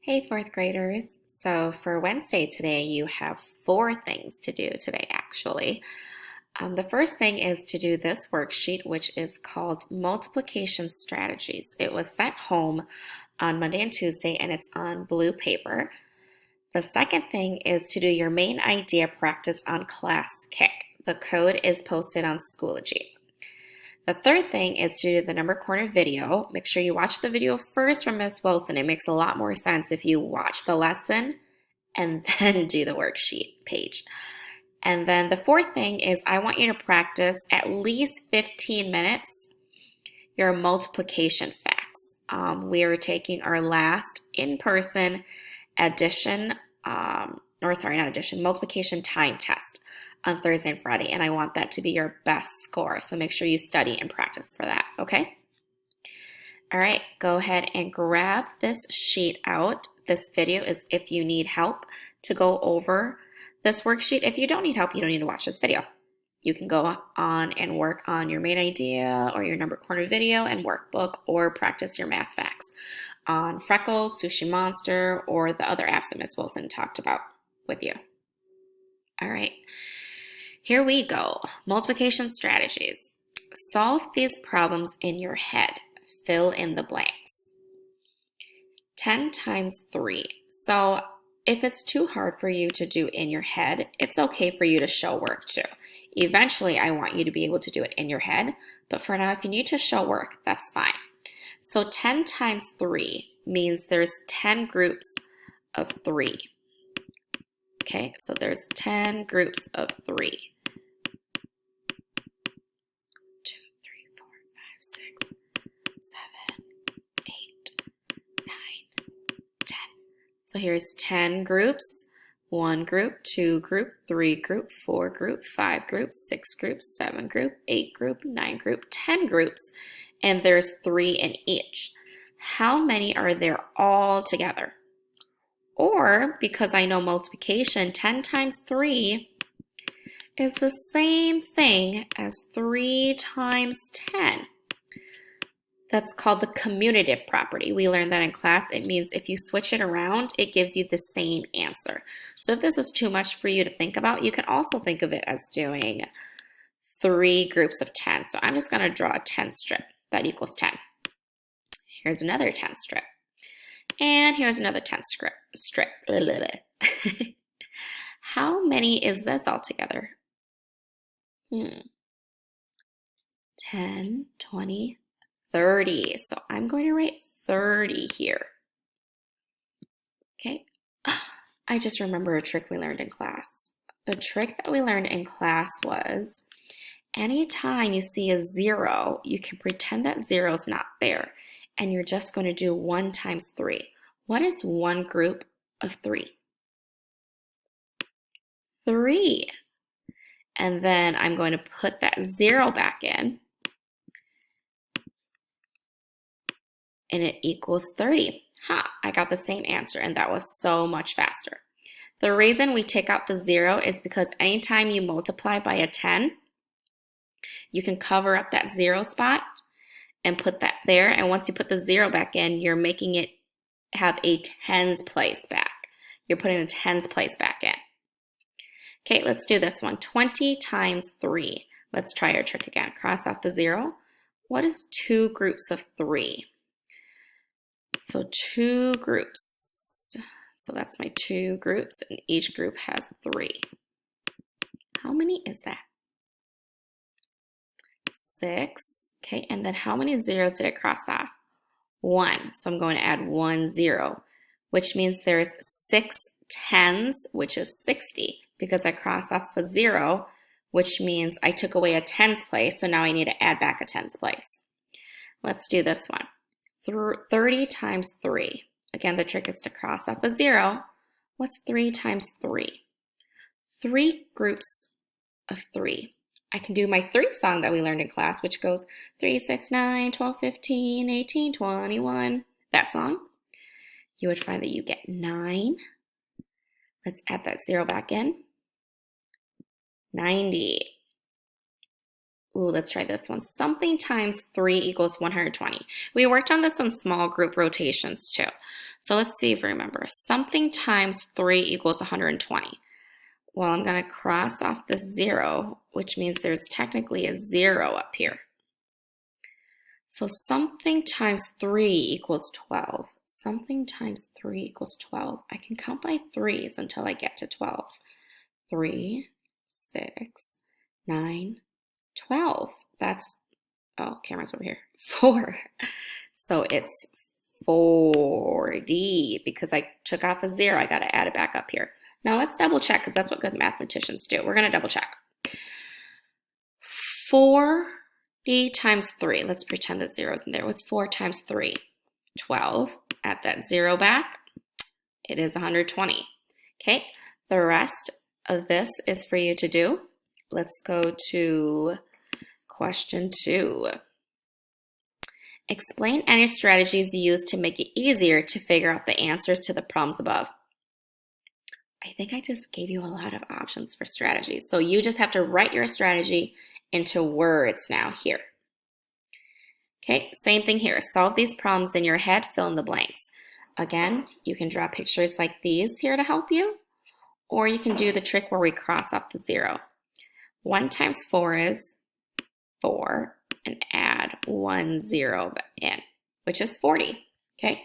Hey, fourth graders. So for Wednesday today, you have four things to do today, actually. The first thing is to do this worksheet, which is called Multiplication Strategies. It was sent home on Monday and Tuesday, and it's on blue paper. The second thing is to do your main idea practice on Class Kick. The code is posted on Schoology. The third thing is to do the number corner video. Make sure you watch the video first from Miss Wilson. It makes a lot more sense if you watch the lesson and then do the worksheet page. And then the fourth thing is I want you to practice at least 15 minutes your multiplication facts. We are taking our last in-person multiplication time test on Thursday and Friday, and I want that to be your best score. So make sure you study and practice for that, okay? All right, go ahead and grab this sheet out. This video is if you need help to go over this worksheet. If you don't need help, you don't need to watch this video. You can go on and work on your main idea or your number corner video and workbook, or practice your math facts on Freckles, Sushi Monster, or the other apps that Miss Wilson talked about with you. All right, here we go. Multiplication strategies. Solve these problems in your head. Fill in the blanks. 10 times 3. So if it's too hard for you to do in your head, it's okay for you to show work too. Eventually, I want you to be able to do it in your head, but for now, if you need to show work, that's fine. So 10 times 3 means there's 10 groups of 3. Okay, so there's 10 groups of 3. 2, 3, 4, 5, 6, 7, 8, 9, 10. So here's 10 groups. 1 group, 2 group, 3 group, 4 group, 5 group, 6 group, 7 group, 8 group, 9 group, 10 groups, and there's 3 in each. How many are there all together? Or, because I know multiplication, 10 times 3 is the same thing as 3 times 10. That's called the commutative property. We learned that in class. It means if you switch it around, it gives you the same answer. So if this is too much for you to think about, you can also think of it as doing 3 groups of 10. So I'm just going to draw a 10 strip. That equals 10. Here's another 10 strip. And here's another 10 strip. How many is this altogether? 10, 20, 30. So I'm going to write 30 here. Okay. I just remember a trick we learned in class. The trick that we learned in class was anytime you see a 0, you can pretend that 0 is not there. And you're just going to do 1 times 3. What is 1 group of 3? 3. And then I'm going to put that 0 back in. And it equals 30. I got the same answer, and that was so much faster. The reason we take out the 0 is because anytime you multiply by a 10, you can cover up that 0 spot and put that there. And once you put the 0 back in, you're making it have a tens place back. You're putting the tens place back in. Okay, let's do this one. 20 times 3. Let's try our trick again. Cross off the 0. What is 2 groups of 3? So 2 groups. So that's my 2 groups, and each group has 3. How many is that? 6. Okay, and then how many zeros did it cross off? 1. So I'm going to add 1 0, which means there's 6 tens, which is 60, because I crossed off a 0, which means I took away a tens place, so now I need to add back a tens place. Let's do this one. 30 times 3. Again, the trick is to cross off a 0. What's 3 times 3? 3 groups of 3. I can do my 3 song that we learned in class, which goes 3, 6, 9, 12, 15, 18, 21. That song. You would find that you get 9. Let's add that 0 back in. 90. Ooh, let's try this one. Something times 3 equals 120. We worked on this in small group rotations too. So let's see if we remember. Something times 3 equals 120. Well, I'm going to cross off this 0, which means there's technically a 0 up here. So something times 3 equals 12. Something times 3 equals 12. I can count by 3's until I get to 12. 3, 6, 9, 12. That's, oh, camera's over here. 4. So it's 40 because I took off a 0. I got to add it back up here. Now let's double check because that's what good mathematicians do. We're going to double check. 40 times 3. Let's pretend the 0's in there. What's 4 times 3? 12. Add that 0 back. It is 120. Okay, the rest of this is for you to do. Let's go to question 2. Explain any strategies used to make it easier to figure out the answers to the problems above. I think I just gave you a lot of options for strategies. So you just have to write your strategy into words now here. Okay, same thing here. Solve these problems in your head, fill in the blanks. Again, you can draw pictures like these here to help you, or you can do the trick where we cross off the 0. 1 times 4 is 4, and add 1 0 in, which is 40. Okay,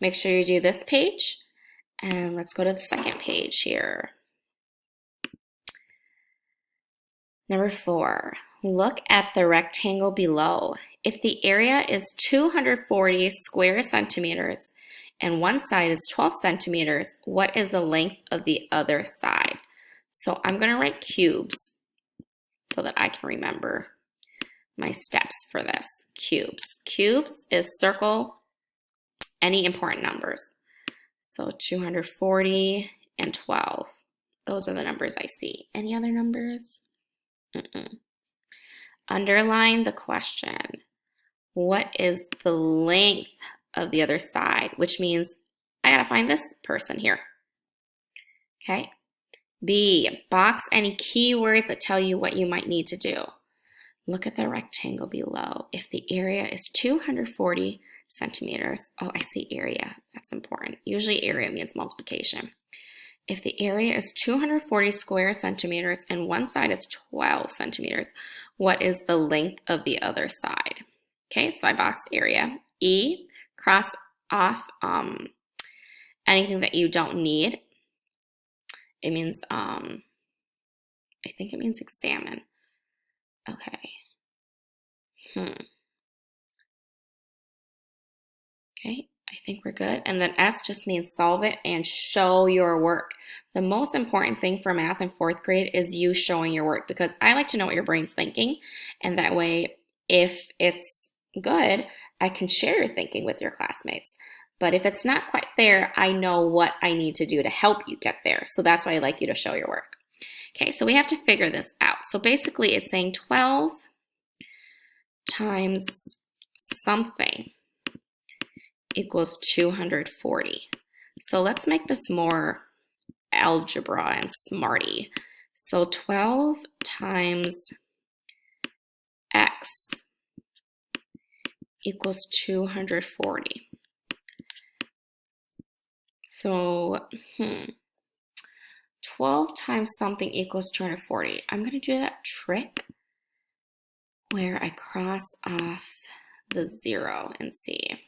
make sure you do this page. And let's go to the second page here. Number 4, look at the rectangle below. If the area is 240 square centimeters and one side is 12 centimeters, what is the length of the other side? So I'm going to write cubes so that I can remember my steps for this. Cubes. Cubes is circle any important numbers. So 240 and 12. Those are the numbers I see. Any other numbers? Underline the question. What is the length of the other side? Which means I gotta find this person here. Okay. B, box any keywords that tell you what you might need to do. Look at the rectangle below. If the area is 240 centimeters, oh, I see area. That's important. Usually area means multiplication. If the area is 240 square centimeters and one side is 12 centimeters, what is the length of the other side? Okay, so I box area. E, cross off anything that you don't need. It means, I think it means examine. Okay. Okay, I think we're good. And then S just means solve it and show your work. The most important thing for math in 4th grade is you showing your work, because I like to know what your brain's thinking. And that way, if it's good, I can share your thinking with your classmates. But if it's not quite there, I know what I need to do to help you get there. So that's why I like you to show your work. Okay, so we have to figure this out. So basically it's saying 12 times something equals 240. So let's make this more algebra and smarty. So 12 times x equals 240. So 12 times something equals 240. I'm going to do that trick where I cross off the 0 and see.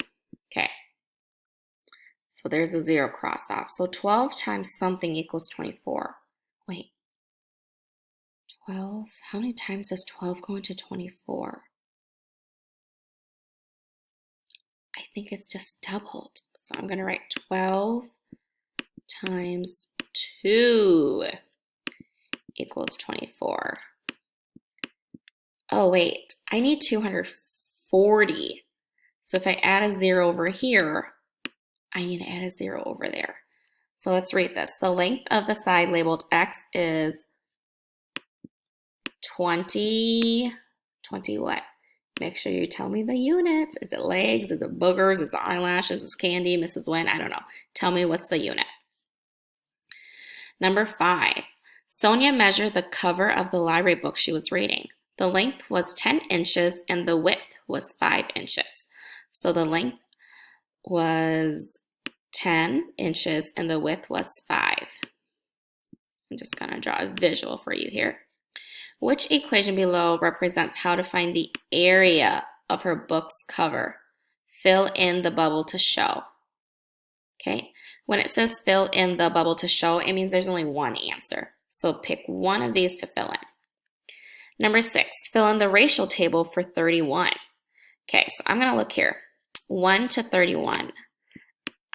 Okay, so there's a 0 cross off. So 12 times something equals 24. Wait, 12, how many times does 12 go into 24? I think it's just doubled. So I'm going to write 12 times 2 equals 24. Oh, wait, I need 240. So if I add a 0 over here, I need to add a 0 over there. So let's read this. The length of the side labeled x is 20 what? Make sure you tell me the units. Is it legs? Is it boogers? Is it eyelashes? Is it candy? Mrs. Wen? I don't know. Tell me what's the unit. Number 5. Sonia measured the cover of the library book she was reading. The length was 10 inches and the width was 5 inches. So the length was 10 inches and the width was 5. I'm just going to draw a visual for you here. Which equation below represents how to find the area of her book's cover? Fill in the bubble to show. Okay, when it says fill in the bubble to show, it means there's only one answer. So pick one of these to fill in. Number 6, fill in the ratio table for 31. Okay, so I'm going to look here. 1 to 31.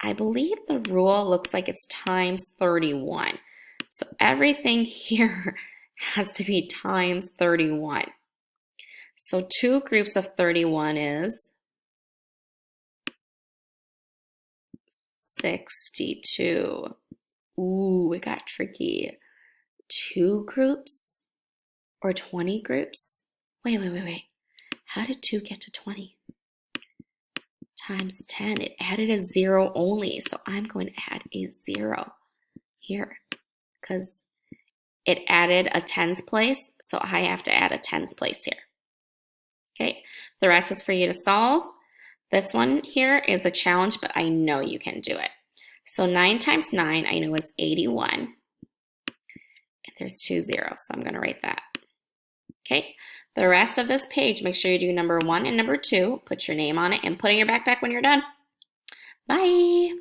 I believe the rule looks like it's times 31. So everything here has to be times 31. So 2 groups of 31 is 62. Ooh, it got tricky. 2 groups or 20 groups? Wait. How did 2 get to 20? Times 10. It added a 0 only, so I'm going to add a 0 here because it added a tens place, so I have to add a tens place here. Okay, the rest is for you to solve. This one here is a challenge, but I know you can do it. So 9 times 9 I know is 81. And there's 2 zeros, so I'm going to write that. Okay, the rest of this page, make sure you do number 1 and number 2. Put your name on it and put it in your backpack when you're done. Bye.